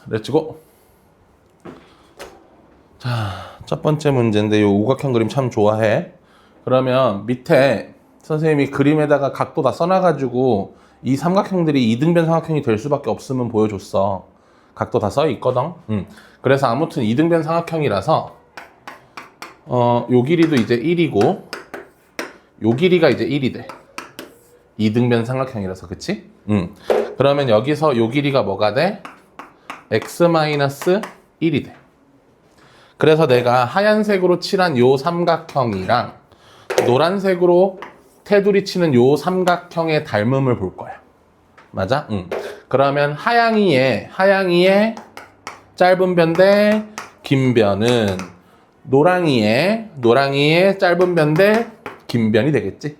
렛츠고. 자, 첫 번째 문제인데 이 우각형 그림 참 좋아해. 그러면 밑에 선생님이 그림에다가 각도 다 써놔가지고 이 삼각형들이 이등변 삼각형이 될 수밖에 없음은 보여줬어. 각도 다 써 있거든. 그래서 아무튼 이등변 삼각형이라서 요 길이도 이제 1이고 요 길이가 이제 1이 돼. 이등변 삼각형이라서, 그치? 그러면 여기서 요 길이가 뭐가 돼? x-1이 돼. 그래서 내가 하얀색으로 칠한 요 삼각형이랑 노란색으로 테두리 치는 요 삼각형의 닮음을 볼 거야. 맞아? 그러면 하양이의 짧은 변 대 긴 변은 노랑이의 짧은 변 대 긴 변이 되겠지?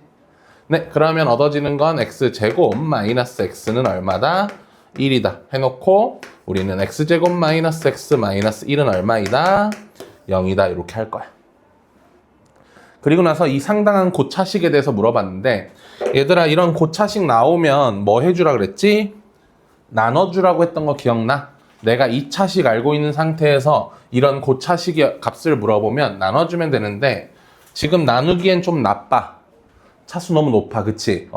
네, 그러면 얻어지는 건 x제곱 마이너스 x는 얼마다? 1이다 해놓고 우리는 x제곱 마이너스 x 마이너스 1은 얼마이다? 0이다 이렇게 할 거야. 그리고 나서 이 상당한 고차식에 대해서 물어봤는데 얘들아 이런 고차식 나오면 뭐 해주라 그랬지? 나눠주라고 했던 거 기억나? 내가 2차식 알고 있는 상태에서 이런 고차식의 값을 물어보면 나눠주면 되는데 지금 나누기엔 좀 나빠. 차수 너무 높아, 그치?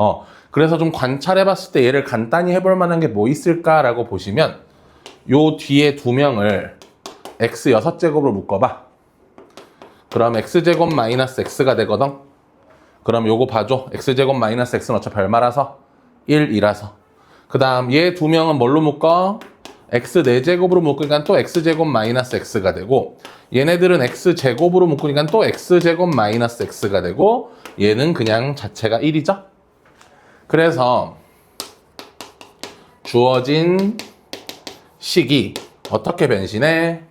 그래서 좀 관찰해봤을 때 얘를 간단히 해볼 만한 게 뭐 있을까라고 보시면 요 뒤에 두 명을 x 6제곱으로 묶어봐. 그럼 x제곱 마이너스 x가 되거든? 그럼 요거 봐줘. x제곱 마이너스 x는 어차피 얼마라서? 1이라서. 그 다음 얘 두 명은 뭘로 묶어? x 4제곱으로 묶으니까 또 x제곱 마이너스 x가 되고 얘네들은 x제곱으로 묶으니까 또 x제곱 마이너스 x가 되고 얘는 그냥 자체가 1이죠. 그래서 주어진 식이 어떻게 변신해?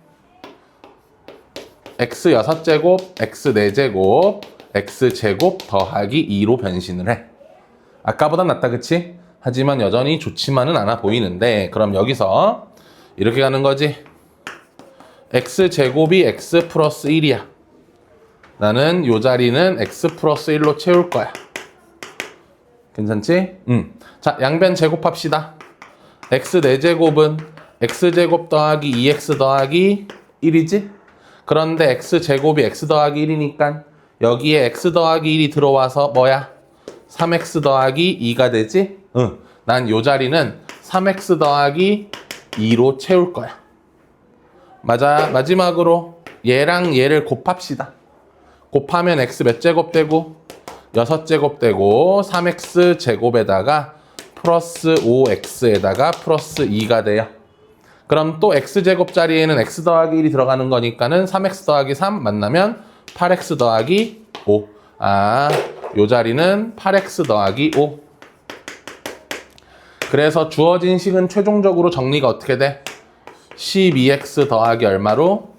x 6제곱, x 4제곱, x제곱 더하기 2로 변신을 해. 아까보다 낫다, 그치? 하지만 여전히 좋지만은 않아 보이는데 그럼 여기서 이렇게 가는 거지. x제곱이 x 플러스 1이야. 나는 요 자리는 x 플러스 1로 채울 거야. 괜찮지? 자, 양변 제곱합시다. x 4제곱은 x제곱 더하기 2x 더하기 1이지? 그런데 x제곱이 x 더하기 1이니까 여기에 x 더하기 1이 들어와서 뭐야? 3x 더하기 2가 되지? 난 요 자리는 3x 더하기 2로 채울 거야. 맞아. 마지막으로 얘랑 얘를 곱합시다. 곱하면 x 몇 제곱 되고 6제곱 되고 3x 제곱에다가 플러스 5x에다가 플러스 2가 돼요. 그럼 또 x제곱 자리에는 x 더하기 1이 들어가는 거니까는 3x 더하기 3 만나면 8x 더하기 5. 요 자리는 8x 더하기 5. 그래서 주어진 식은 최종적으로 정리가 어떻게 돼? 12x 더하기 얼마로?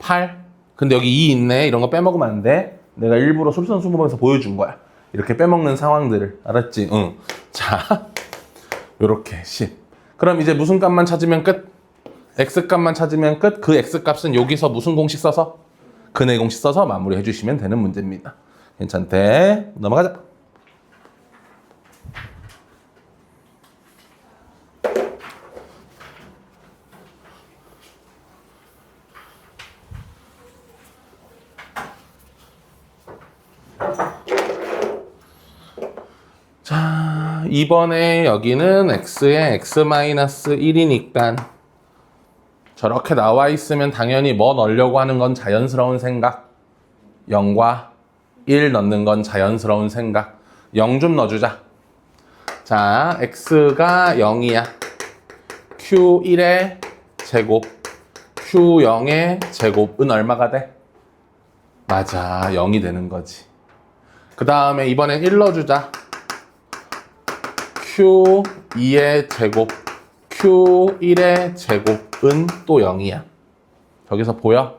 8. 근데 여기 2 있네. 이런 거 빼먹으면 안 돼. 내가 일부러 솔선수범해서 보여준 거야. 이렇게 빼먹는 상황들을. 알았지? 응. 자, 요렇게 10. 그럼 이제 무슨 값만 찾으면 끝? x값만 찾으면 끝. 그 x값은 여기서 무슨 공식 써서? 근의 공식 써서 마무리해 주시면 되는 문제입니다. 괜찮대? 넘어가자. 자, 이번에 여기는 x에 x-1이니까 저렇게 나와 있으면 당연히 뭐 넣으려고 하는 건 자연스러운 생각. 0과 1 넣는 건 자연스러운 생각. 0 좀 넣어주자. 자, x가 0이야. q1의 제곱, q0의 제곱은 얼마가 돼? 맞아, 0이 되는 거지. 그 다음에 이번엔 1 넣어주자. q2의 제곱, q1의 제곱은 또 0이야. 저기서 보여?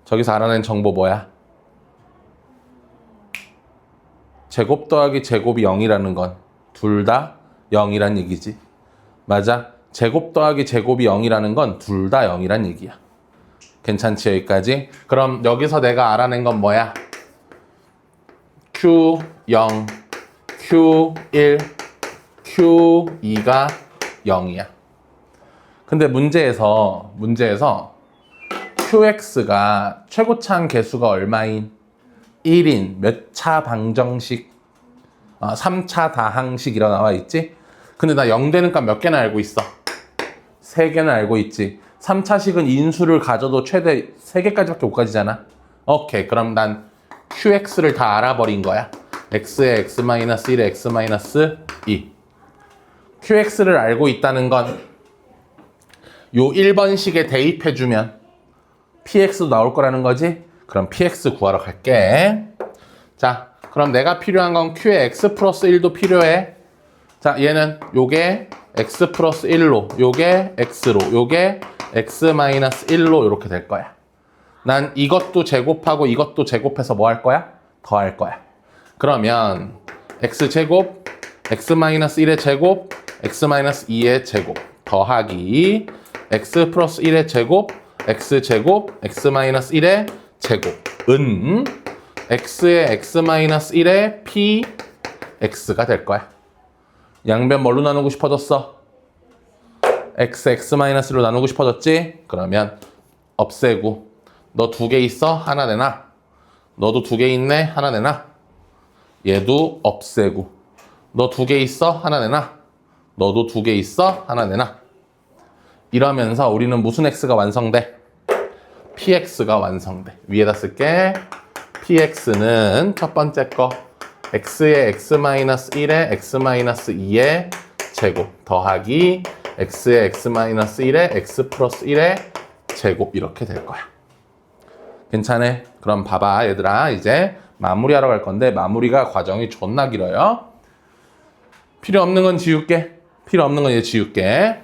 저기서 알아낸 정보 뭐야? 제곱 더하기 제곱이 0이라는 건 둘 다 0이란 얘기지. 맞아. 제곱 더하기 제곱이 0이라는 건 둘 다 0이란 얘기야. 괜찮지 여기까지? 그럼 여기서 내가 알아낸 건 뭐야? Q0, Q1, Q2가 0이야. 근데 문제에서 QX가 최고차항 개수가 얼마인? 1인 몇 차 방정식? 3차 다항식이라 나와 있지? 근데 나 0 되는 값 몇 개나 알고 있어? 3개는 알고 있지. 3차식은 인수를 가져도 최대 3개까지밖에 못 가지잖아. 오케이, 그럼 난 QX를 다 알아버린 거야. X에 X-1에 X-2. QX를 알고 있다는 건 요 1번식에 대입해주면 PX도 나올 거라는 거지? 그럼 PX 구하러 갈게. 자, 그럼 내가 필요한 건 Q에 X 플러스 1도 필요해. 자, 얘는 요게 X 플러스 1로, 요게 X로, 요게 X 마이너스 1로 이렇게 될 거야. 난 이것도 제곱하고 이것도 제곱해서 뭐 할 거야? 더 할 거야. 그러면 X제곱, X 마이너스 1의 제곱, X 마이너스 2의 제곱 더하기 X 플러스 1의 제곱, X제곱, X 마이너스 1의 제곱은 X의 X 마이너스 1의 PX가 될 거야. 양변 뭘로 나누고 싶어졌어? X 마이너스로 나누고 싶어졌지? 그러면 없애고 너 2개 있어? 하나 내놔. 너도 2개 있네? 하나 내놔. 얘도 없애고 너 2개 있어? 하나 내놔. 너도 2개 있어? 하나 내놔. 이러면서 우리는 무슨 X가 완성돼? PX가 완성돼. 위에다 쓸게. PX는 첫 번째 거 X의 X-1의 X-2의 제곱 더하기 X의 X-1의 X 플러스 1의 제곱 이렇게 될 거야. 괜찮아? 그럼 봐봐 얘들아, 이제 마무리하러 갈 건데 마무리가 과정이 존나 길어요. 필요 없는 건 지울게. 필요 없는 건 이제 지울게.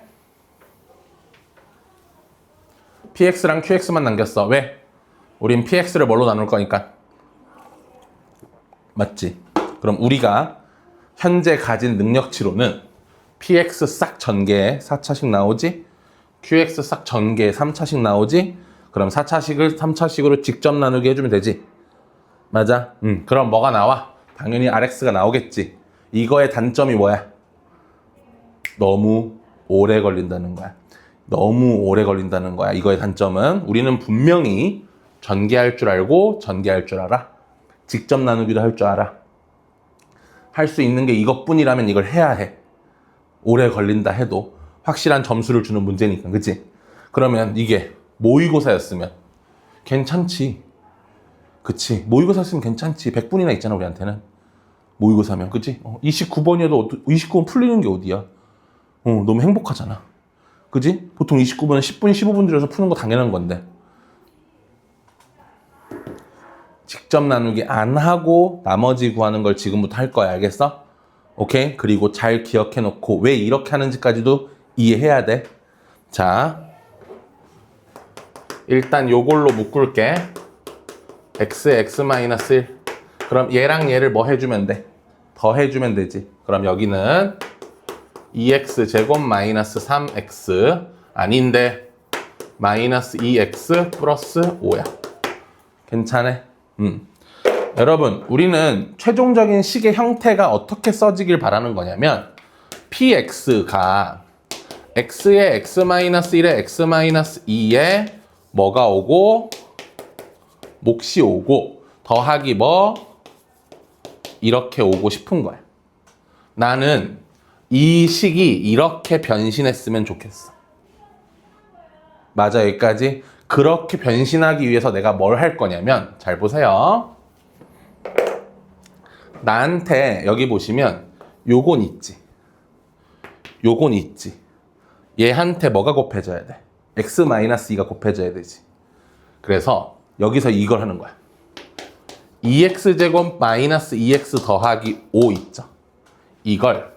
PX랑 QX만 남겼어. 왜? 우린 PX를 뭘로 나눌 거니까. 맞지? 그럼 우리가 현재 가진 능력치로는 PX 싹 전개에 4차식 나오지? QX 싹 전개에 3차식 나오지? 그럼 4차식을 3차식으로 직접 나누게 해주면 되지? 맞아? 그럼 뭐가 나와? 당연히 RX가 나오겠지. 이거의 단점이 뭐야? 너무 오래 걸린다는 거야. 너무 오래 걸린다는 거야. 이거의 단점은 우리는 분명히 전개할 줄 알고 전개할 줄 알아. 직접 나누기도 할 줄 알아. 할 수 있는 게 이것뿐이라면 이걸 해야 해. 오래 걸린다 해도 확실한 점수를 주는 문제니까, 그치? 그러면 이게 모의고사였으면 괜찮지. 그치? 모의고사였으면 괜찮지. 100분이나 있잖아, 우리한테는. 모의고사면, 그치? 29번이어도 29번 풀리는 게 어디야? 너무 행복하잖아. 그지? 보통 29번은 10분, 15분 들여서 푸는 거 당연한 건데. 직접 나누기 안 하고 나머지 구하는 걸 지금부터 할 거야. 알겠어? 오케이? 그리고 잘 기억해 놓고 왜 이렇게 하는지까지도 이해해야 돼. 자, 일단 요걸로 묶을게. X에 X-1. 그럼 얘랑 얘를 뭐 해주면 돼? 더 해주면 되지. 그럼 여기는 2x 제곱 마이너스 3x 아닌데 마이너스 2x 플러스 5야. 괜찮아? 여러분, 우리는 최종적인 식의 형태가 어떻게 써지길 바라는 거냐면 px가 x의 x-1에 x-2에 뭐가 오고 몫이 오고 더하기 뭐 이렇게 오고 싶은 거야. 나는 이 식이 이렇게 변신했으면 좋겠어. 맞아, 여기까지? 그렇게 변신하기 위해서 내가 뭘 할 거냐면, 잘 보세요. 나한테 여기 보시면 요건 있지. 요건 있지. 얘한테 뭐가 곱해져야 돼? x-2가 곱해져야 되지. 그래서 여기서 이걸 하는 거야. 2x제곱 마이너스 2x 더하기 5 있죠. 이걸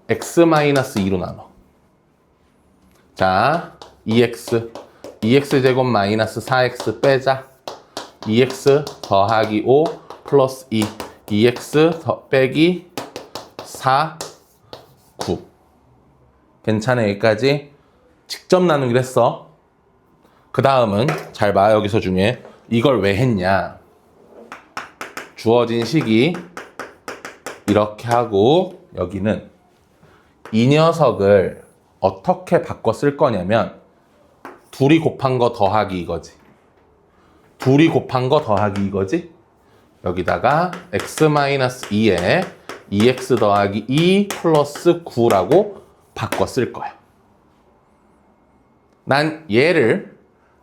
x-2로 나눠. 자, 2x제곱 마이너스 4x 빼자. 2x 더하기 5 플러스 2. 2x 더 빼기 4, 9. 괜찮아, 여기까지? 직접 나누기로 했어. 그 다음은 잘 봐, 여기서 중에 이걸 왜 했냐. 주어진 식이 이렇게 하고 여기는 이 녀석을 어떻게 바꿔 쓸 거냐면 둘이 곱한 거 더하기 이거지. 둘이 곱한 거 더하기 이거지. 여기다가 x-2에 2x 더하기 2 플러스 9라고 바꿔 쓸 거야. 난 얘를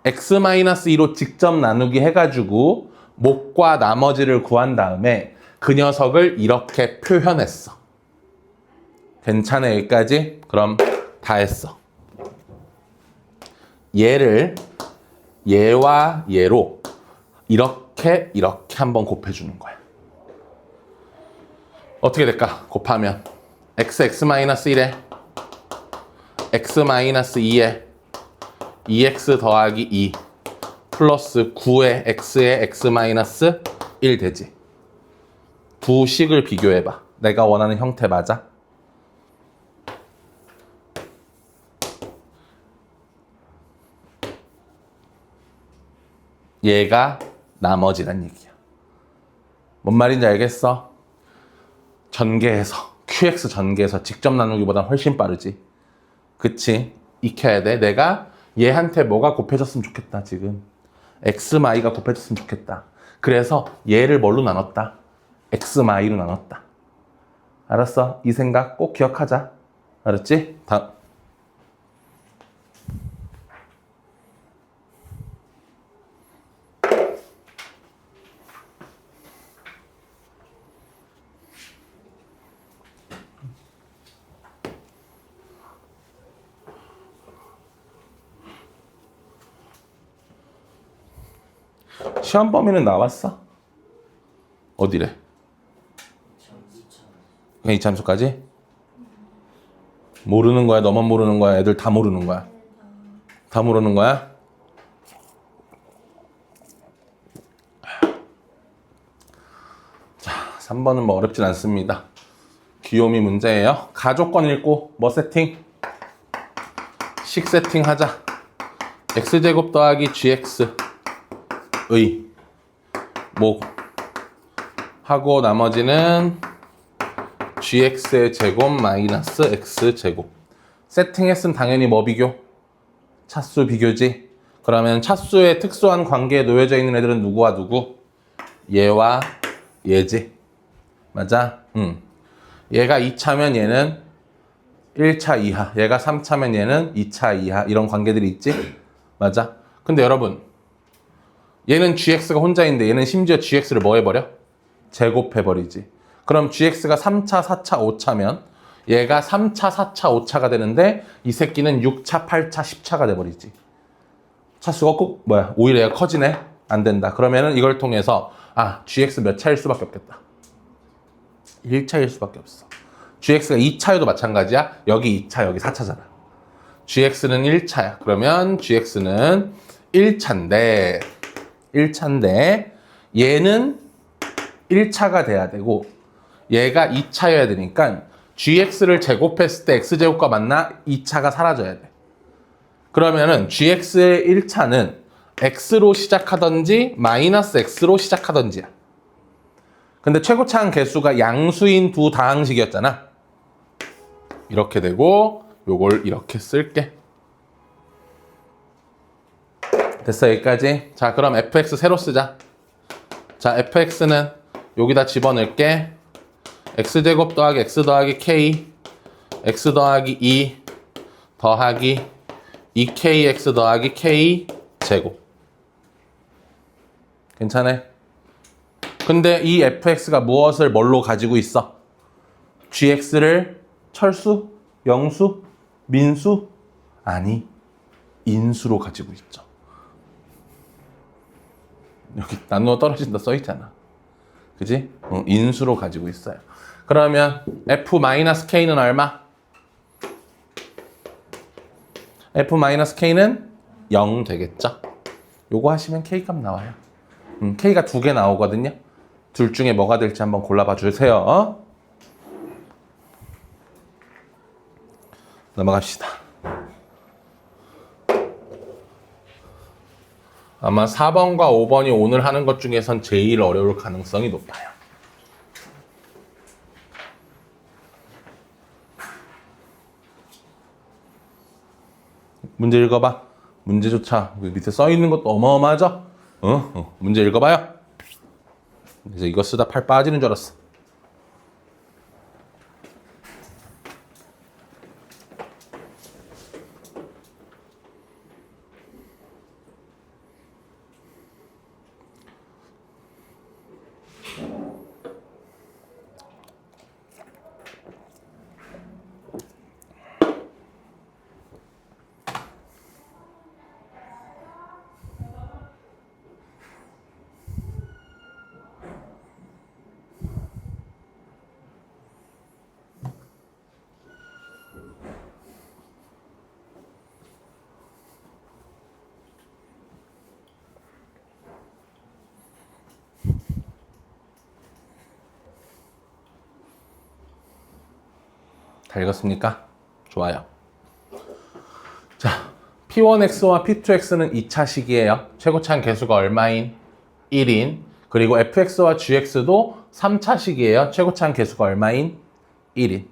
x-2로 직접 나누기 해가지고 목과 나머지를 구한 다음에 그 녀석을 이렇게 표현했어. 괜찮아 여기까지? 그럼 다 했어. 얘를 얘와 얘로 이렇게 한번 곱해주는 거야. 어떻게 될까? 곱하면 x-1에 x-2에 2x 더하기 2 플러스 9의 x에 x-1 되지. 두 식을 비교해봐. 내가 원하는 형태 맞아? 얘가 나머지란 얘기야. 뭔 말인지 알겠어? 전개해서 QX 전개해서 직접 나누기보단 훨씬 빠르지. 그치? 익혀야 돼. 내가 얘한테 뭐가 곱해졌으면 좋겠다 지금. x마이가 곱해졌으면 좋겠다. 그래서 얘를 뭘로 나눴다? x마이로 나눴다. 알았어? 이 생각 꼭 기억하자. 알았지? 다음. 시험 범위는 나왔어? 어디래? 그냥 이참수까지? 모르는 거야? 너만 모르는 거야? 애들 다 모르는 거야? 다 모르는 거야? 자, 3번은 뭐 어렵진 않습니다. 귀요미 문제예요. 가조건 읽고 뭐 세팅? 식 세팅하자. x제곱 더하기 gx 의 뭐 하고 나머지는 gx의 제곱 마이너스 x제곱. 세팅했으면 당연히 뭐 비교? 차수 비교지. 그러면 차수의 특수한 관계에 놓여져 있는 애들은 누구와 누구? 얘와 얘지. 맞아? 얘가 2차면 얘는 1차 이하, 얘가 3차면 얘는 2차 이하, 이런 관계들이 있지? 맞아? 근데 여러분, 얘는 gx가 혼자인데 얘는 심지어 gx를 뭐 해버려? 제곱해버리지. 그럼 gx가 3차, 4차, 5차면 얘가 3차, 4차, 5차가 되는데 이 새끼는 6차, 8차, 10차가 돼버리지. 차수가 꼭 뭐야? 오히려 얘가 커지네? 안 된다. 그러면은 이걸 통해서 gx 몇 차일 수밖에 없겠다. 1차일 수밖에 없어. gx가 2차여도 마찬가지야. 여기 2차, 여기 4차잖아. gx는 1차야. 그러면 gx는 1차인데 얘는 1차가 돼야 되고 얘가 2차여야 되니까 gx를 제곱했을 때 x제곱과 만나 2차가 사라져야 돼. 그러면은 gx의 1차는 x로 시작하던지 마이너스 x로 시작하던지야. 근데 최고차항 개수가 양수인 두 다항식이었잖아. 이렇게 되고 요걸 이렇게 쓸게. 됐어 여기까지. 자 그럼 fx 새로 쓰자. 자 fx는 여기다 집어넣을게. x제곱 더하기 x 더하기 k x 더하기 2 더하기 2kx 더하기 k 제곱. 괜찮아? 근데 이 fx가 무엇을 뭘로 가지고 있어? gx를 철수? 영수? 민수? 아니 인수로 가지고 있죠. 여기 나누어 떨어진다 써있잖아. 그지? 인수로 가지고 있어요. 그러면 f-k는 얼마? f-k는 0 되겠죠? 요거 하시면 k값 나와요. k가 2개 나오거든요. 둘 중에 뭐가 될지 한번 골라봐 주세요. 넘어갑시다. 아마 4번과 5번이 오늘 하는 것 중에선 제일 어려울 가능성이 높아요. 문제 읽어봐. 문제조차 밑에 써 있는 것도 어마어마하죠? 문제 읽어봐요. 그래서 이거 쓰다 팔 빠지는 줄 알았어. 다 읽었습니까? 좋아요. 자, P1x와 P2x는 2차식이에요. 최고차항 계수가 얼마인? 1인. 그리고 fx와 gx도 3차식이에요. 최고차항 계수가 얼마인? 1인.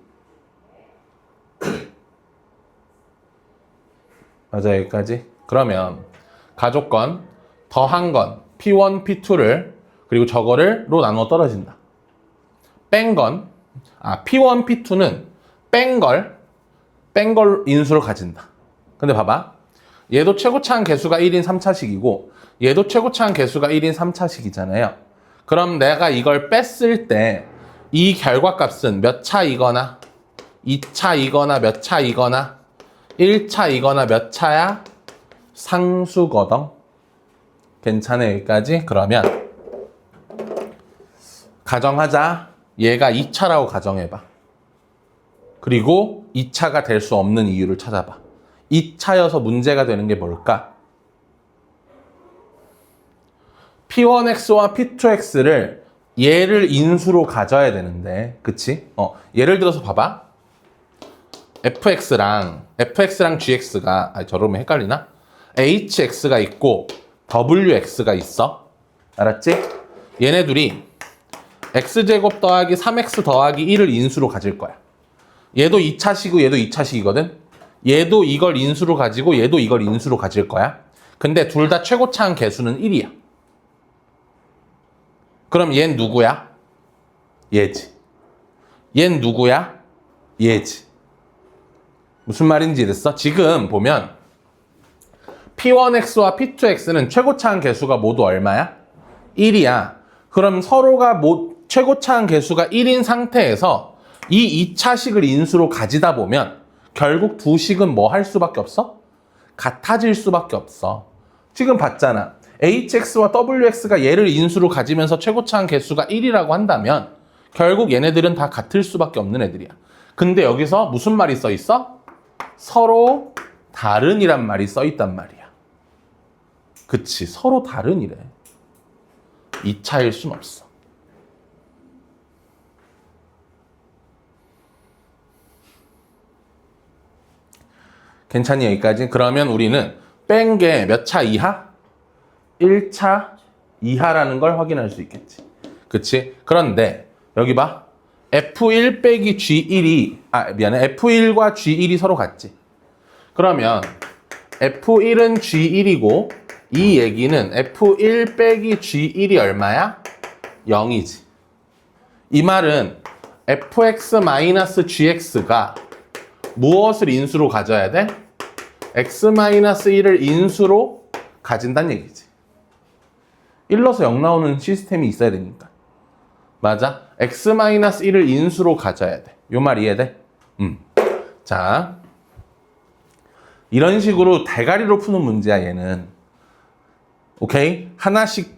맞아, 여기까지? 그러면 가족건, 더한 건 P1, P2를 그리고 저거를 로 나누어 떨어진다. 뺀 건, P1, P2는 뺀 걸 인수로 가진다. 근데 봐봐. 얘도 최고차항 계수가 1인 3차식이고 얘도 최고차항 계수가 1인 3차식이잖아요. 그럼 내가 이걸 뺐을 때 이 결과값은 몇 차이거나 2차이거나 몇 차이거나 1차이거나 몇 차야? 상수거든. 괜찮아, 여기까지? 그러면 가정하자. 얘가 2차라고 가정해봐. 그리고 2차가 될 수 없는 이유를 찾아봐. 2차여서 문제가 되는 게 뭘까? P1x와 P2x를 얘를 인수로 가져야 되는데, 그치? 예를 들어서 봐봐. fx랑 gx가, 저러면 헷갈리나? hx가 있고 wx가 있어. 알았지? 얘네 둘이 x제곱 더하기 3x 더하기 1을 인수로 가질 거야. 얘도 2차식이고 얘도 2차식이거든? 얘도 이걸 인수로 가지고 얘도 이걸 인수로 가질 거야. 근데 둘 다 최고차항 계수는 1이야. 그럼 얘는 누구야? 얘지. 얘는 누구야? 얘지. 무슨 말인지 이랬어? 지금 보면 P1x와 P2x는 최고차항 계수가 모두 얼마야? 1이야. 그럼 서로가 최고차항 계수가 1인 상태에서 이 2차식을 인수로 가지다 보면 결국 두 식은 뭐 할 수밖에 없어? 같아질 수밖에 없어. 지금 봤잖아. hx와 wx가 얘를 인수로 가지면서 최고차항 계수가 1이라고 한다면 결국 얘네들은 다 같을 수밖에 없는 애들이야. 근데 여기서 무슨 말이 써 있어? 서로 다른이란 말이 써 있단 말이야. 그치, 서로 다른이래. 2차일 순 없어. 괜찮니, 여기까지? 그러면 우리는 뺀 게 몇 차 이하? 1차 이하라는 걸 확인할 수 있겠지. 그치? 그런데 여기 봐. F1 빼기 G1이 F1과 G1이 서로 같지. 그러면 F1은 G1이고 이 얘기는 F1 빼기 G1이 얼마야? 0이지. 이 말은 fx-gx가 무엇을 인수로 가져야 돼? x-1을 인수로 가진다는 얘기지. 1넣어서 0 나오는 시스템이 있어야 되니까. 맞아? x-1을 인수로 가져야 돼. 요 말 이해돼? 자, 이런 식으로 대가리로 푸는 문제야, 얘는. 오케이? 하나씩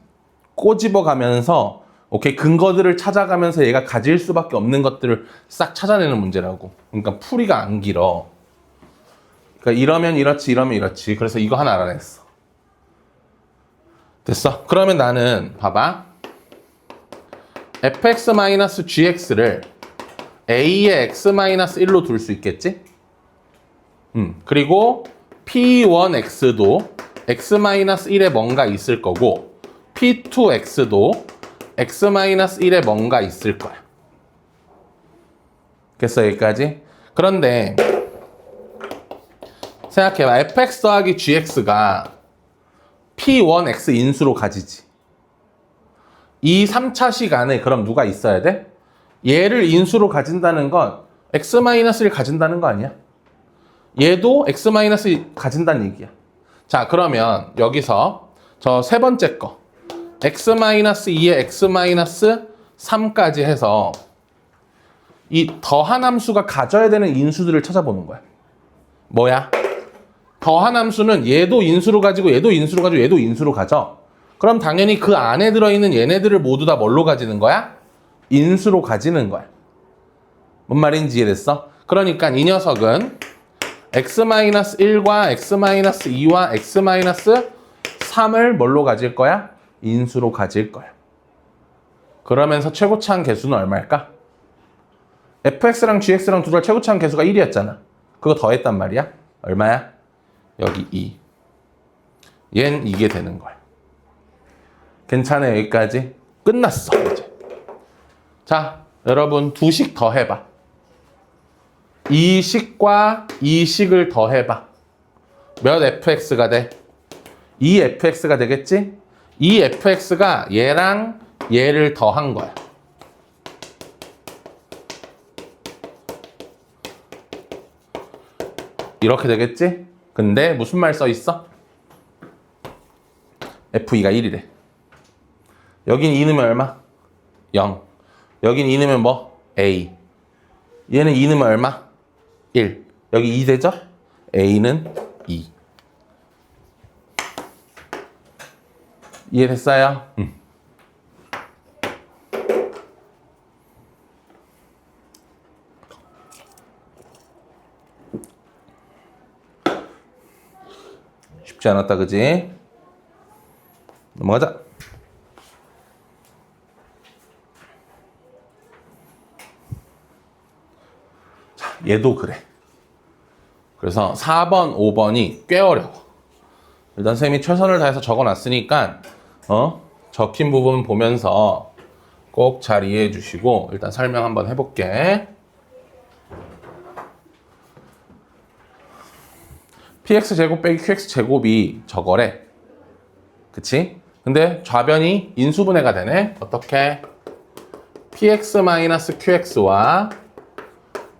꼬집어 가면서 오케이? 근거들을 찾아가면서 얘가 가질 수밖에 없는 것들을 싹 찾아내는 문제라고. 그러니까 풀이가 안 길어. 그러니까 이러면 이렇지, 이러면 이렇지. 그래서 이거 하나 알아냈어. 됐어? 그러면 나는 봐봐. fx-gx를 a의 x-1로 둘 수 있겠지? 그리고 p1x도 x-1에 뭔가 있을 거고 p2x도 x-1에 뭔가 있을 거야. 됐어, 여기까지? 그런데 생각해봐. fx 더하기 gx가 p1x 인수로 가지지. 이 3차식 안에 그럼 누가 있어야 돼? 얘를 인수로 가진다는 건 x-1을 가진다는 거 아니야? 얘도 x-1 가진다는 얘기야. 자, 그러면 여기서 저 세 번째 거 x-2에 x-3까지 해서 이 더한 함수가 가져야 되는 인수들을 찾아보는 거야. 뭐야? 더한 함수는 얘도 인수로 가지고 얘도 인수로 가지고 얘도 인수로 가져. 그럼 당연히 그 안에 들어있는 얘네들을 모두 다 뭘로 가지는 거야? 인수로 가지는 거야. 뭔 말인지 이해됐어? 그러니까 이 녀석은 x-1과 x-2와 x-3을 뭘로 가질 거야? 인수로 가질 거야. 그러면서 최고차항 개수는 얼마일까? fx랑 gx랑 두 달 최고차항 개수가 1이었잖아. 그거 더했단 말이야. 얼마야? 여기 2. 얜 이게 되는 거야. 괜찮아요? 여기까지? 끝났어 이제. 자, 여러분 두 식 더 해봐. 이 식과 이 식을 더 해봐. 몇 fx가 돼? 2fx가 되겠지? 이 fx가 얘랑 얘를 더한 거야. 이렇게 되겠지? 근데 무슨 말 써 있어? f2가 1이래. 여긴 2 넣으면 얼마? 0. 여긴 2 넣으면 뭐? a. 얘는 2 넣으면 얼마? 1. 여기 2 되죠? a는 2. 이해됐어요? 쉽지 않았다, 그지? 넘어가자. 자, 얘도 그래. 그래서 4번, 5번이 꽤 어려워. 일단 쌤이 최선을 다해서 적어놨으니까 적힌 부분 보면서 꼭 잘 이해해 주시고 일단 설명 한번 해볼게. px제곱 빼기 qx제곱이 저거래. 그치? 근데 좌변이 인수분해가 되네. 어떻게? px-qx와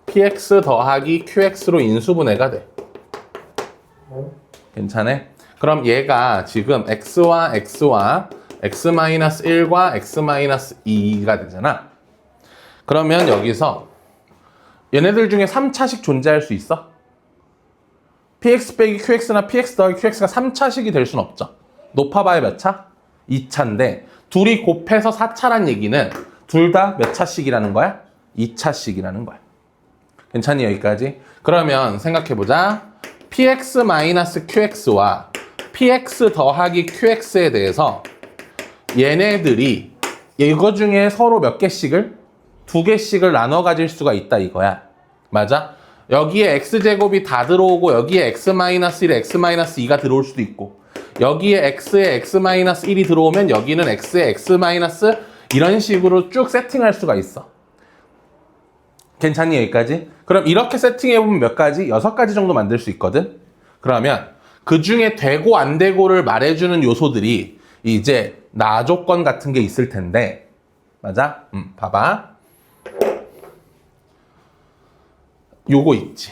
px 더하기 qx로 인수분해가 돼. 괜찮네? 그럼 얘가 지금 x와 x와 x-1과 x-2가 되잖아. 그러면 여기서 얘네들 중에 3차식 존재할 수 있어? px 빼기 qx나 px 더하기 qx가 3차식이 될 순 없죠. 높아봐야 몇 차? 2차인데 둘이 곱해서 4차란 얘기는 둘 다 몇 차씩이라는 거야? 2차씩이라는 거야. 괜찮니 여기까지? 그러면 생각해보자. px-qx와 px 더하기 qx에 대해서 얘네들이 이거 중에 서로 몇 개씩을? 2개씩을 나눠 가질 수가 있다 이거야. 맞아? 여기에 x제곱이 다 들어오고 여기에 x-1에 x-2가 들어올 수도 있고 여기에 x에 x-1이 들어오면 여기는 x에 x- 이런 식으로 쭉 세팅할 수가 있어. 괜찮니 여기까지? 그럼 이렇게 세팅해보면 몇 가지? 6가지 정도 만들 수 있거든? 그러면 그 중에 되고 안 되고를 말해주는 요소들이 이제 나 조건 같은 게 있을 텐데 맞아? 봐봐. 요거 있지.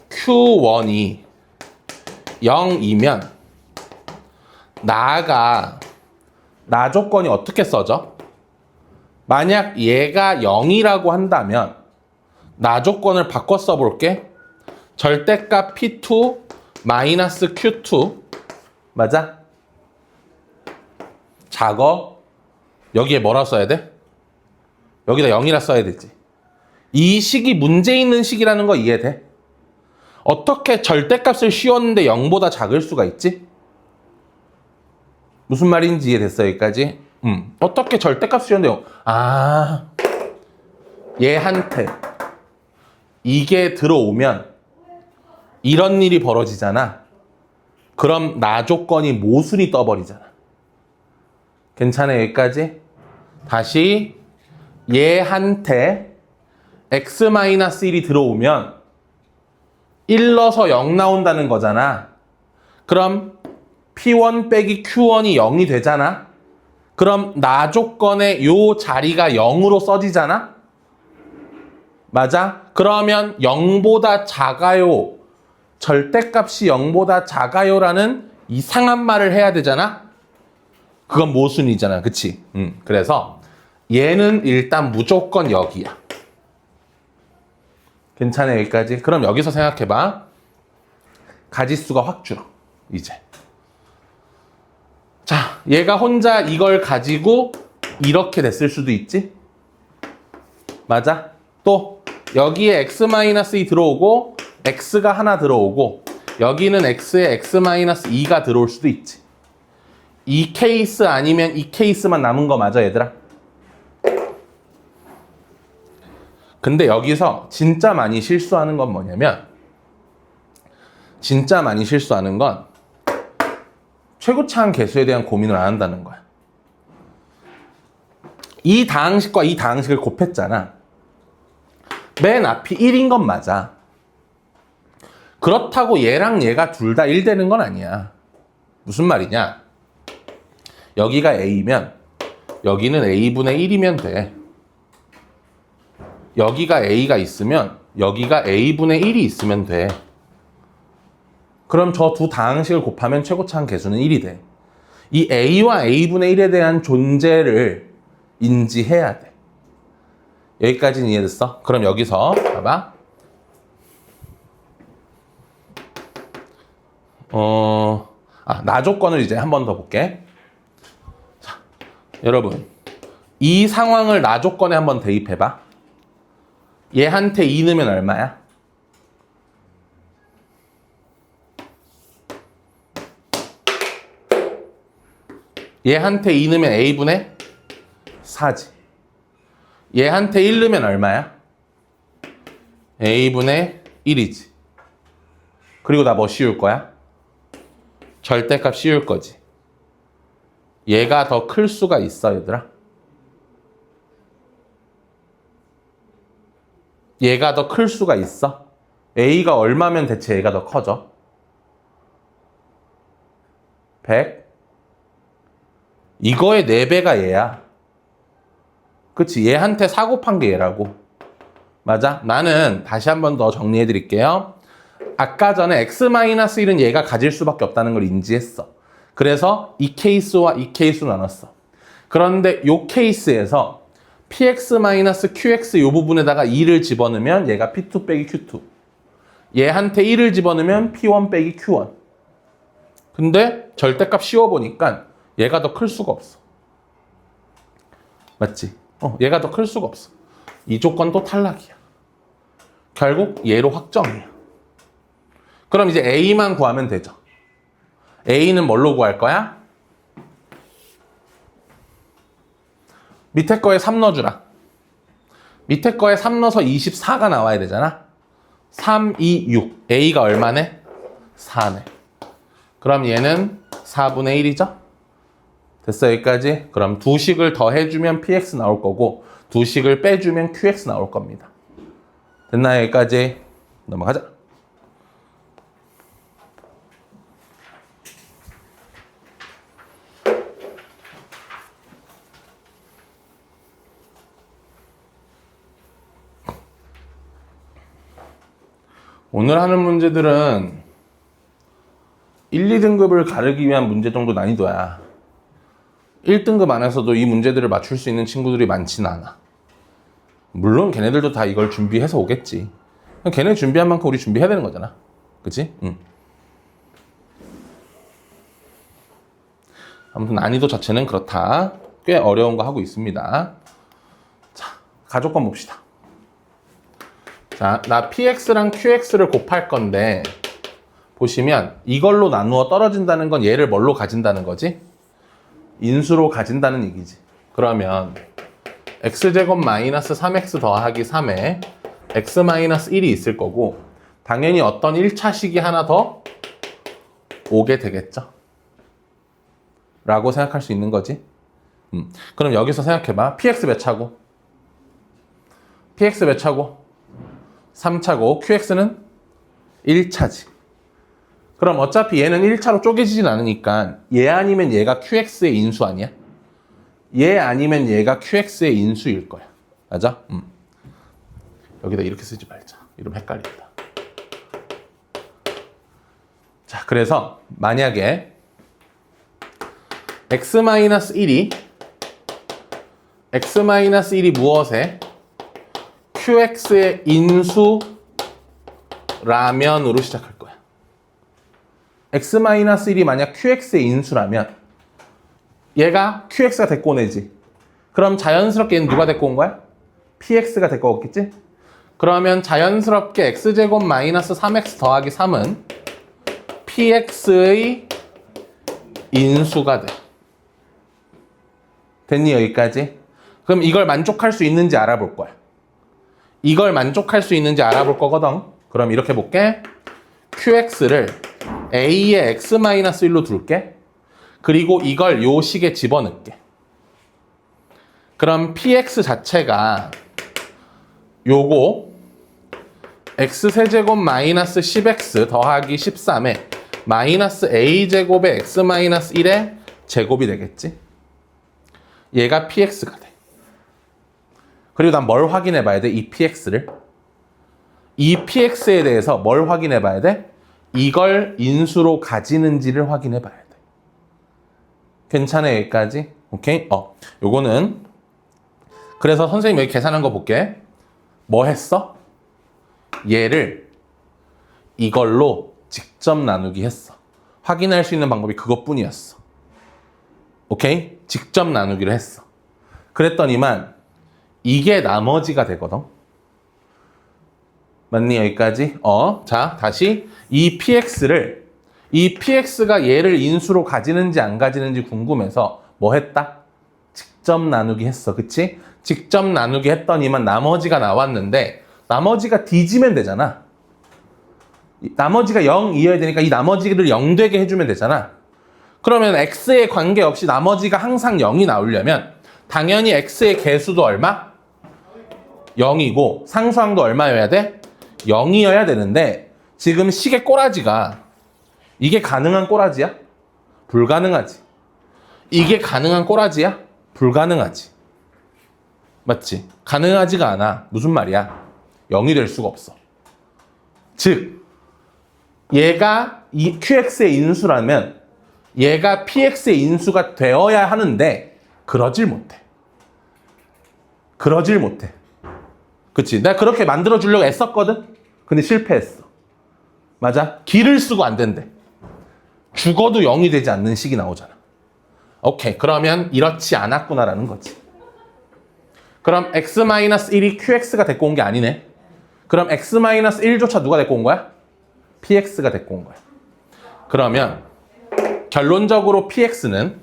P1-Q1이 0이면 나 조건이 어떻게 써져? 만약 얘가 0이라고 한다면 나 조건을 바꿔 써볼게. 절대값 P2 마이너스 Q2 맞아? 작어. 여기에 뭐라 써야 돼? 여기다 0이라 써야 되지. 이 식이 문제 있는 식이라는 거 이해돼? 어떻게 절대값을 씌웠는데 0보다 작을 수가 있지? 무슨 말인지 이해됐어 여기까지? 어떻게 절대값 씌웠는데 얘한테 이게 들어오면 이런 일이 벌어지잖아. 그럼 나 조건이 모순이 떠버리잖아. 괜찮아 여기까지? 다시 얘한테 x-1이 들어오면 1 넣어서 0 나온다는 거잖아. 그럼 P1 빼기 Q1이 0이 되잖아. 그럼 나 조건의 요 자리가 0으로 써지잖아. 맞아? 그러면 0보다 작아요. 절대값이 0보다 작아요라는 이상한 말을 해야 되잖아. 그건 모순이잖아. 그치? 그래서 얘는 일단 무조건 여기야. 괜찮아 여기까지? 그럼 여기서 생각해봐. 가지수가 확 줄어. 이제. 자, 얘가 혼자 이걸 가지고 이렇게 됐을 수도 있지? 맞아? 또 여기에 x-2 들어오고 x가 하나 들어오고 여기는 x에 x-2가 들어올 수도 있지. 이 케이스 아니면 이 케이스만 남은 거 맞아 얘들아? 근데 여기서 진짜 많이 실수하는 건 뭐냐면 진짜 많이 실수하는 건 최고차항 계수에 대한 고민을 안 한다는 거야. 이 다항식과 이 다항식을 곱했잖아. 맨 앞이 1인 건 맞아. 그렇다고 얘랑 얘가 둘 다 1 되는 건 아니야. 무슨 말이냐? 여기가 A면 여기는 A분의 1이면 돼. 여기가 A가 있으면 여기가 A분의 1이 있으면 돼. 그럼 저 두 다항식을 곱하면 최고차항 계수는 1이 돼. 이 A와 A분의 1에 대한 존재를 인지해야 돼. 여기까지는 이해됐어? 그럼 여기서 봐봐. 나 조건을 이제 한 번 더 볼게. 자, 여러분. 이 상황을 나 조건에 한번 대입해봐. 얘한테 2 넣으면 얼마야? 얘한테 2 넣으면 A분의 4지. 얘한테 1 넣으면 얼마야? A분의 1이지. 그리고 나 뭐 씌울 거야? 절대값 씌울 거지. 얘가 더 클 수가 있어, 얘들아. 얘가 더 클 수가 있어. A가 얼마면 대체 얘가 더 커져? 100? 이거의 4배가 얘야. 그치? 얘한테 4 곱한 게 얘라고. 맞아? 나는 다시 한 번 더 정리해 드릴게요. 아까 전에 x-1은 얘가 가질 수밖에 없다는 걸 인지했어. 그래서 이 케이스와 이 케이스로 나눴어. 그런데 이 케이스에서 px-qx 이 부분에다가 2를 집어넣으면 얘가 p2 빼기 q2. 얘한테 1을 집어넣으면 p1 빼기 q1. 근데 절대값 씌워보니까 얘가 더 클 수가 없어. 맞지? 얘가 더 클 수가 없어. 이 조건 또 탈락이야. 결국 얘로 확정이야. 그럼 이제 A만 구하면 되죠. A는 뭘로 구할 거야? 밑에 거에 3 넣어주라. 밑에 거에 3 넣어서 24가 나와야 되잖아. 3, 2, 6. A가 얼마네? 4네. 그럼 얘는 4분의 1이죠? 됐어 여기까지? 그럼 두 식을 더해주면 px 나올 거고 두 식을 빼주면 qx 나올 겁니다. 됐나요 여기까지? 넘어가자. 오늘 하는 문제들은 1, 2등급을 가르기 위한 문제 정도 난이도야. 1등급 안에서도 이 문제들을 맞출 수 있는 친구들이 많지는 않아. 물론 걔네들도 다 이걸 준비해서 오겠지. 걔네 준비한 만큼 우리 준비해야 되는 거잖아. 그치? 아무튼 난이도 자체는 그렇다. 꽤 어려운 거 하고 있습니다. 자, 가족권 봅시다. 자, 나 px랑 qx를 곱할 건데 보시면 이걸로 나누어 떨어진다는 건 얘를 뭘로 가진다는 거지? 인수로 가진다는 얘기지. 그러면 x제곱 마이너스 3x 더하기 3에 x 마이너스 1이 있을 거고 당연히 어떤 1차식이 하나 더 오게 되겠죠. 라고 생각할 수 있는 거지. 그럼 여기서 생각해봐. px 몇 차고? px 몇 차고? 3차고 qx는 1차지. 그럼 어차피 얘는 1차로 쪼개지진 않으니까 얘 아니면 얘가 qx의 인수 아니야? 얘 아니면 얘가 qx의 인수일 거야. 맞아? 여기다 이렇게 쓰지 말자. 이러면 헷갈린다. 자, 그래서 만약에 x-1이 무엇에 qx의 인수라면으로 시작할 거야. x-1이 만약 qx의 인수라면 얘가 qx가 데리고 오네지. 그럼 자연스럽게 얘는 누가 데리고 온 거야? px가 데리고 왔겠지? 그러면 자연스럽게 x제곱 마이너스 3x 더하기 3은 px의 인수가 돼. 됐니 여기까지? 그럼 이걸 만족할 수 있는지 알아볼 거야. 이걸 만족할 수 있는지 알아볼 거거든. 그럼 이렇게 볼게. qx를 a의 x-1로 둘게. 그리고 이걸 요 식에 집어넣을게. 그럼 px 자체가 요거 x세제곱 마이너스 10x 더하기 13에 마이너스 a제곱의 x-1의 제곱이 되겠지? 얘가 px가 돼. 그리고 난 뭘 확인해 봐야 돼? 이 px를. 이 px에 대해서 뭘 확인해 봐야 돼? 이걸 인수로 가지는지를 확인해 봐야 돼. 괜찮아 여기까지? 오케이? 요거는 그래서 선생님 여기 계산한 거 볼게. 뭐 했어? 얘를 이걸로 직접 나누기 했어. 확인할 수 있는 방법이 그것뿐이었어. 오케이? 직접 나누기를 했어. 그랬더니만 이게 나머지가 되거든. 맞니 여기까지? 자 다시 이 px가 얘를 인수로 가지는지 안 가지는지 궁금해서 뭐 했다? 직접 나누기 했어. 그치? 직접 나누기 했더니만 나머지가 나왔는데 나머지가 뒤지면 되잖아. 나머지가 0이어야 되니까 이 나머지를 0 되게 해주면 되잖아. 그러면 x에 관계없이 나머지가 항상 0이 나오려면 당연히 x의 개수도 얼마? 0이고 상수항도 얼마여야 돼? 0이어야 되는데 지금 식의 꼬라지가 이게 가능한 꼬라지야? 불가능하지. 이게 가능한 꼬라지야? 불가능하지. 맞지? 가능하지가 않아. 무슨 말이야? 0이 될 수가 없어. 즉 얘가 이 qx의 인수라면 얘가 px의 인수가 되어야 하는데 그러질 못해. 그치? 내가 그렇게 만들어주려고 애썼거든? 근데 실패했어. 맞아? 길을 쓰고 안 된대. 죽어도 0이 되지 않는 식이 나오잖아. 오케이. 그러면 이렇지 않았구나라는 거지. 그럼 x-1이 qx가 데리고 온 게 아니네. 그럼 x-1조차 누가 데리고 온 거야? px가 데리고 온 거야. 그러면 결론적으로 px는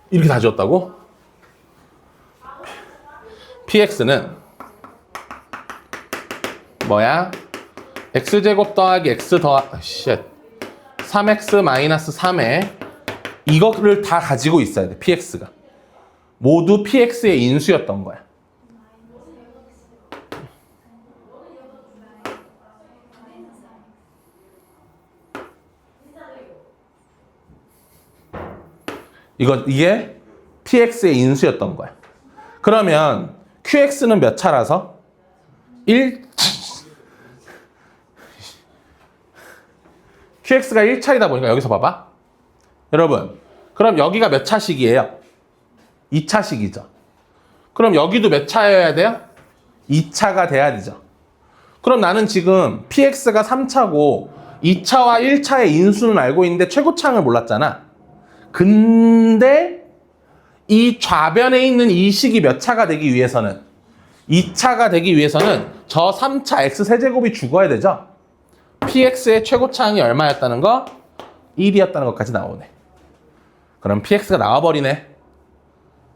이렇게 다 지웠다고? px는 뭐야? x제곱 더하기 x 더하기 3x 마이너스 3에 이거를 다 가지고 있어야 돼. px가 모두 px의 인수였던 거야. 이게 px의 인수였던 거야. 그러면 qx는 몇 차라서? qx가 1차이다 보니까 여기서 봐봐. 여러분, 그럼 여기가 몇 차식이에요? 2차식이죠. 그럼 여기도 몇 차여야 돼요? 2차가 돼야 되죠. 그럼 나는 지금 px가 3차고 2차와 1차의 인수는 알고 있는데 최고차항을 몰랐잖아. 근데 이 좌변에 있는 이 식이 몇 차가 되기 위해서는 2차가 되기 위해서는 저 3차 x세제곱이 죽어야 되죠. px의 최고차항이 얼마였다는 거? 1이었다는 것까지 나오네. 그럼 px가 나와버리네.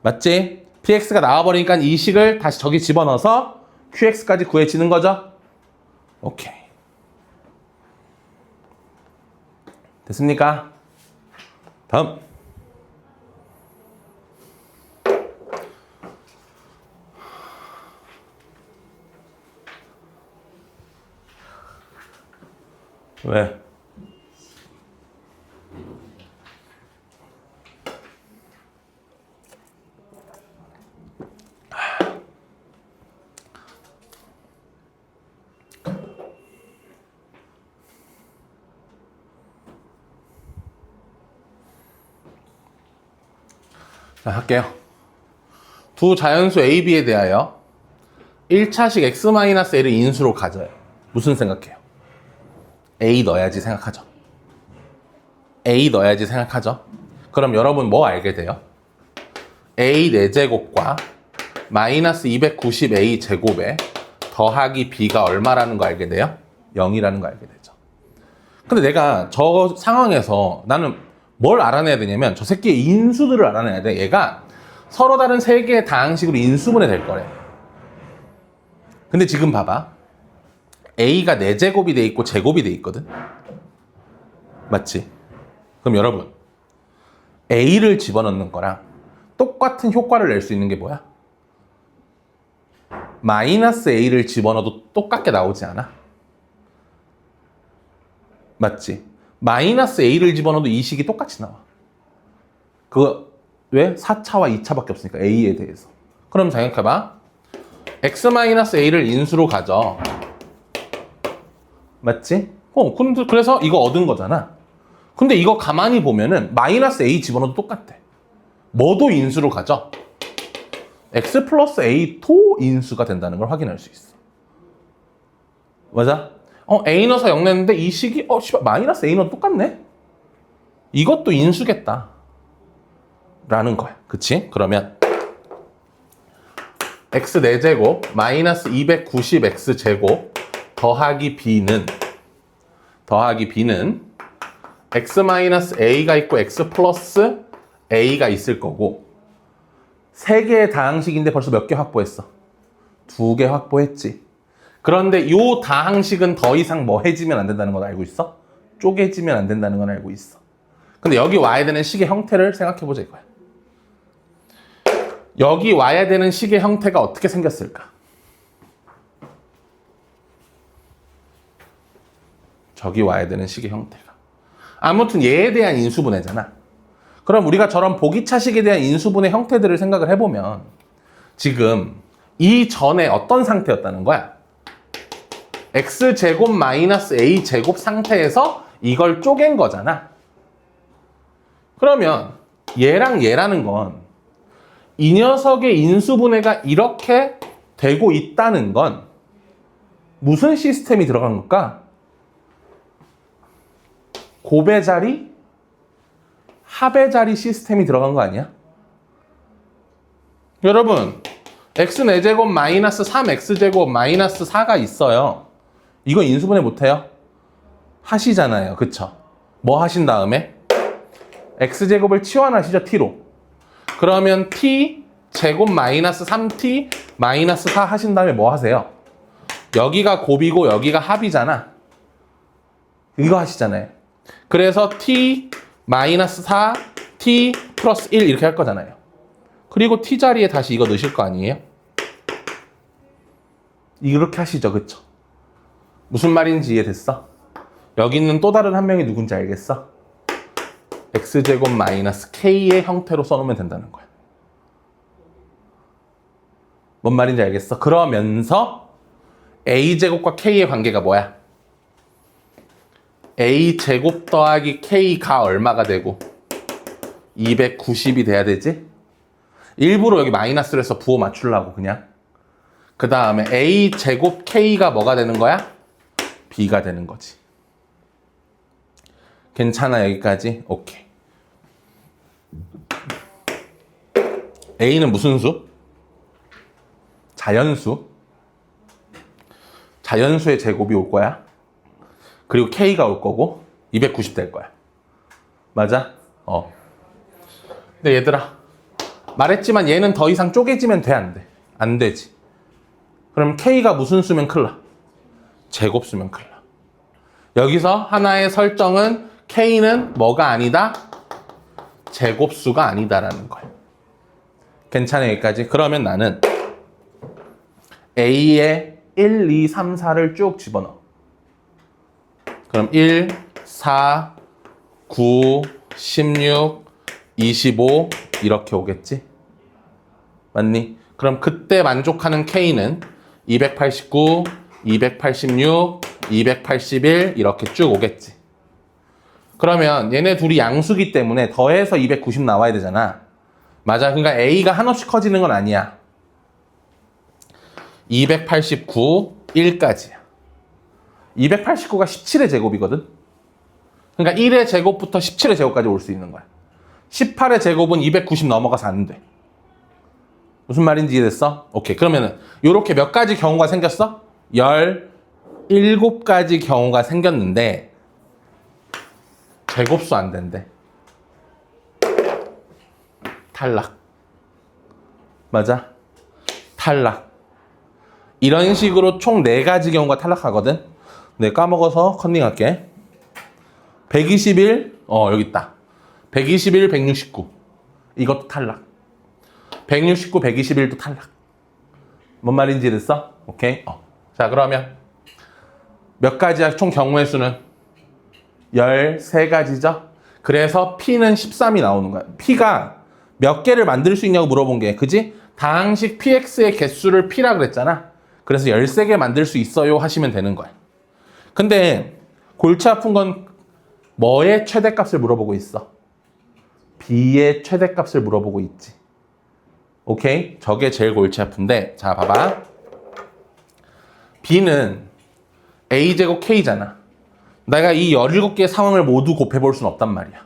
맞지? px가 나와버리니까 이 식을 다시 저기 집어넣어서 qx까지 구해지는 거죠. 오케이. 됐습니까? 다음. 왜? 자, 할게요. 두 자연수 A, B에 대하여 1차식 X-L을 인수로 가져요. 무슨 생각해요? A 넣어야지 생각하죠. A 넣어야지 생각하죠. 그럼 여러분 뭐 알게 돼요? A 4제곱과 마이너스 290A 제곱에 더하기 B가 얼마라는 거 알게 돼요? 0이라는 거 알게 되죠. 근데 내가 저 상황에서 나는 뭘 알아내야 되냐면 저 새끼의 인수들을 알아내야 돼. 얘가 서로 다른 세 개의 다항식으로 인수분해 될 거래. 근데 지금 봐봐. A가 4제곱이 돼 있고 제곱이 돼 있거든. 맞지? 그럼 여러분 A를 집어넣는 거랑 똑같은 효과를 낼 수 있는 게 뭐야? 마이너스 A를 집어넣어도 똑같게 나오지 않아? 맞지? 마이너스 A를 집어넣어도 이 식이 똑같이 나와. 그거 왜? 4차와 2차밖에 없으니까 A에 대해서. 그럼 생각해봐. X-A를 인수로 가져. 맞지? 근데 그래서 이거 얻은 거잖아. 근데 이거 가만히 보면은 마이너스 A 집어넣어도 똑같아. 뭐도 인수로 가져? X 플러스 A도 인수가 된다는 걸 확인할 수 있어. 맞아? A 넣어서 0 냈는데 이 식이 마이너스 A 넣어도 똑같네? 이것도 인수겠다 라는 거야. 그치? 그러면 X 4제곱 마이너스 290X 제곱 더하기 B는 X 마이너스 A가 있고 X 플러스 A가 있을 거고 3개의 다항식인데 벌써 몇 개 확보했어? 2개 확보했지. 그런데 이 다항식은 더 이상 뭐 해지면 안 된다는 건 알고 있어? 쪼개지면 안 된다는 건 알고 있어. 근데 여기 와야 되는 식의 형태를 생각해보자 이거야. 여기 와야 되는 식의 형태가 어떻게 생겼을까? 저기 와야 되는 식의 형태가. 아무튼 얘에 대한 인수분해잖아. 그럼 우리가 저런 보기차식에 대한 인수분해 형태들을 생각을 해보면 지금 이 전에 어떤 상태였다는 거야? X제곱 마이너스 A제곱 상태에서 이걸 쪼갠 거잖아. 그러면 얘랑 얘라는 건 이 녀석의 인수분해가 이렇게 되고 있다는 건 무슨 시스템이 들어간 걸까? 곱의 합의 자리 시스템이 들어간 거 아니야? 여러분 x 4제곱 마이너스 3x제곱 마이너스 4가 있어요. 이거 인수분해 못해요? 하시잖아요. 그쵸? 뭐 하신 다음에? x제곱을 치환하시죠. t로. 그러면 t 제곱 마이너스 3t 마이너스 4 하신 다음에 뭐 하세요? 여기가 곱이고 여기가 합이잖아. 이거 하시잖아요. 그래서 t 마이너스 4 t 플러스 1 이렇게 할 거잖아요. 그리고 t 자리에 다시 이거 넣으실 거 아니에요? 이렇게 하시죠. 그쵸? 무슨 말인지 이해됐어? 여기 있는 또 다른 한 명이 누군지 알겠어? x제곱 마이너스 k의 형태로 써놓으면 된다는 거야. 뭔 말인지 알겠어? 그러면서 a제곱과 k의 관계가 뭐야? a제곱 더하기 k가 얼마가 되고 290이 돼야 되지? 일부러 여기 마이너스를 해서 부호 맞추려고 그냥. 그 다음에 a제곱 k가 뭐가 되는 거야? b가 되는 거지. 괜찮아 여기까지? 오케이. A는 무슨 수? 자연수. 자연수의 제곱이 올 거야. 그리고 K가 올 거고 290 될 거야. 맞아? 근데 얘들아 말했지만 얘는 더 이상 쪼개지면 돼? 안 돼? 안 되지. 그럼 K가 무슨 수면 큰일 나? 제곱수면 큰일 나. 여기서 하나의 설정은 K는 뭐가 아니다? 제곱수가 아니다라는 거야. 괜찮아 여기까지? 그러면 나는 A에 1, 2, 3, 4를 쭉 집어넣어. 그럼 1, 4, 9, 16, 25 이렇게 오겠지? 맞니? 그럼 그때 만족하는 K는 289, 286, 281 이렇게 쭉 오겠지. 그러면 얘네 둘이 양수기 때문에 더해서 290 나와야 되잖아. 맞아. 그러니까 A가 한없이 커지는 건 아니야. 289, 1까지야. 289가 17의 제곱이거든. 그러니까 1의 제곱부터 17의 제곱까지 올 수 있는 거야. 18의 제곱은 290 넘어가서 안 돼. 무슨 말인지 이해됐어? 오케이. 그러면은 요렇게 몇 가지 경우가 생겼어? 17가지 경우가 생겼는데 제곱수 안 된대. 탈락. 맞아. 탈락. 이런 식으로 총 4가지 경우가 탈락하거든. 네, 까먹어서 컨닝할게. 121, 여기 있다. 121, 169. 이것도 탈락. 169, 121도 탈락. 뭔 말인지 됐어? 오케이. 자, 그러면 몇 가지야? 총 경우의 수는 13가지죠? 그래서 P는 13이 나오는 거야. P가 몇 개를 만들 수 있냐고 물어본 게, 그지? 다항식 PX의 개수를 P라 그랬잖아. 그래서 13개 만들 수 있어요 하시면 되는 거야. 근데 골치 아픈 건 뭐의 최대값을 물어보고 있어? B의 최대값을 물어보고 있지. 오케이? 저게 제일 골치 아픈데, 자, 봐봐. B는 A제곱 K잖아. 내가 이 17개의 상황을 모두 곱해볼 수는 없단 말이야.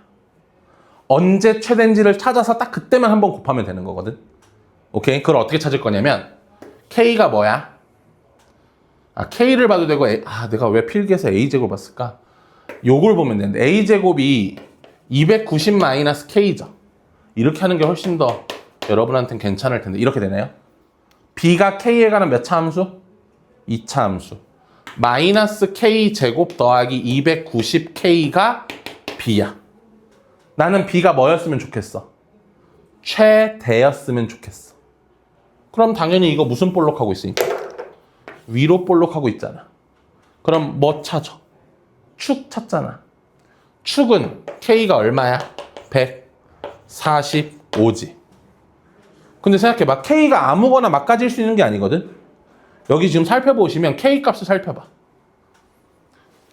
언제 최대인지를 찾아서 딱 그때만 한번 곱하면 되는 거거든. 오케이? 그걸 어떻게 찾을 거냐면, K가 뭐야? K를 봐도 되고, 내가 왜 필기해서 A제곱 봤을까? 요걸 보면 되는데, A제곱이 290-K죠. 이렇게 하는 게 훨씬 더 여러분한테는 괜찮을 텐데, 이렇게 되네요. B가 K에 관한 몇 차 함수? 2차 함수. 마이너스 K제곱 더하기 290K가 B야. 나는 B가 뭐였으면 좋겠어? 최대였으면 좋겠어. 그럼 당연히 이거 무슨 볼록하고 있으니까? 위로 볼록하고 있잖아. 그럼 뭐 찾아? 축 찾잖아. 축은 K가 얼마야? 145지. 근데 생각해봐. K가 아무거나 막 가질 수 있는 게 아니거든? 여기 지금 살펴보시면 K 값을 살펴봐.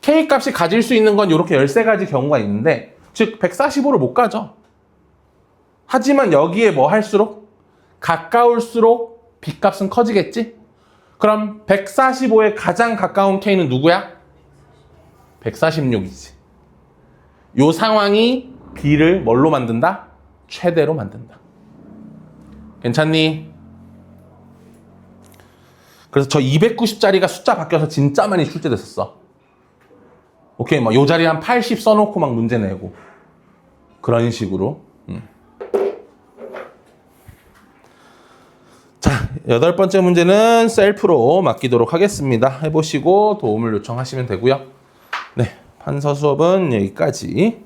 K 값이 가질 수 있는 건 이렇게 13가지 경우가 있는데, 즉 145를 못 가져. 하지만 여기에 뭐 할수록? 가까울수록 B 값은 커지겠지? 그럼 145에 가장 가까운 K는 누구야? 146이지. 요 상황이 B를 뭘로 만든다? 최대로 만든다. 괜찮니? 그래서 저 290짜리가 숫자 바뀌어서 진짜 많이 출제됐었어. 오케이, 뭐 요 자리에 한 80 써놓고 막 문제 내고 그런 식으로. 자, 8번째 문제는 셀프로 맡기도록 하겠습니다. 해보시고 도움을 요청하시면 되고요. 네, 판서 수업은 여기까지.